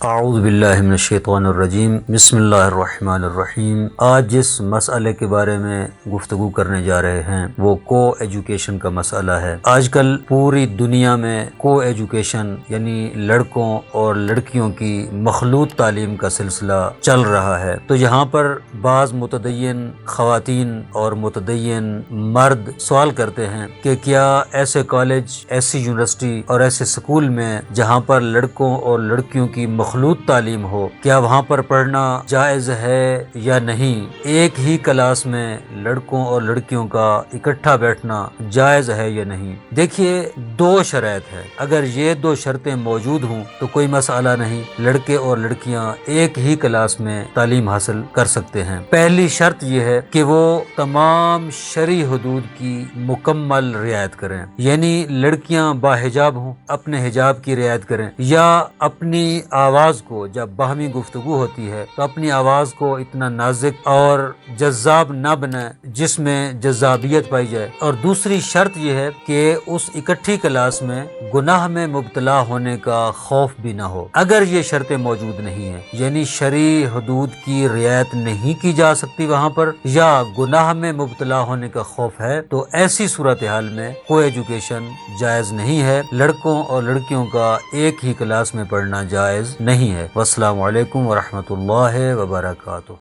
اعوذ باللہ من الشیطان الرجیم، بسم اللہ الرحمن الرحیم۔ آج جس مسئلے کے بارے میں گفتگو کرنے جا رہے ہیں وہ کو ایجوکیشن کا مسئلہ ہے۔ آج کل پوری دنیا میں کو ایجوکیشن یعنی لڑکوں اور لڑکیوں کی مخلوط تعلیم کا سلسلہ چل رہا ہے، تو یہاں پر بعض متدین خواتین اور متدین مرد سوال کرتے ہیں کہ کیا ایسے کالج، ایسی یونیورسٹی اور ایسے سکول میں جہاں پر لڑکوں اور لڑکیوں کی مخلوط تعلیم ہو، کیا وہاں پر پڑھنا جائز ہے یا نہیں؟ ایک ہی کلاس میں لڑکوں اور لڑکیوں کا اکٹھا بیٹھنا جائز ہے یا نہیں؟ دیکھیے، دو شرائط ہے، اگر یہ دو شرطیں موجود ہوں تو کوئی مسئلہ نہیں، لڑکے اور لڑکیاں ایک ہی کلاس میں تعلیم حاصل کر سکتے ہیں۔ پہلی شرط یہ ہے کہ وہ تمام شرعی حدود کی مکمل رعایت کریں، یعنی لڑکیاں باحجاب ہوں، اپنے حجاب کی رعایت کریں، یا اپنی آواز کو، جب باہمی گفتگو ہوتی ہے تو اپنی آواز کو اتنا نازک اور جذاب نہ بنائیں جس میں جذابیت پائی جائے۔ اور دوسری شرط یہ ہے کہ اس اکٹھی کلاس میں گناہ میں مبتلا ہونے کا خوف بھی نہ ہو۔ اگر یہ شرطیں موجود نہیں ہیں، یعنی شرعی حدود کی رعایت نہیں کی جا سکتی وہاں پر، یا گناہ میں مبتلا ہونے کا خوف ہے، تو ایسی صورتحال میں کو ایجوکیشن جائز نہیں ہے، لڑکوں اور لڑکیوں کا ایک ہی کلاس میں پڑھنا جائز نہیں ہے۔ والسلام علیکم ورحمۃ اللہ وبرکاتہ۔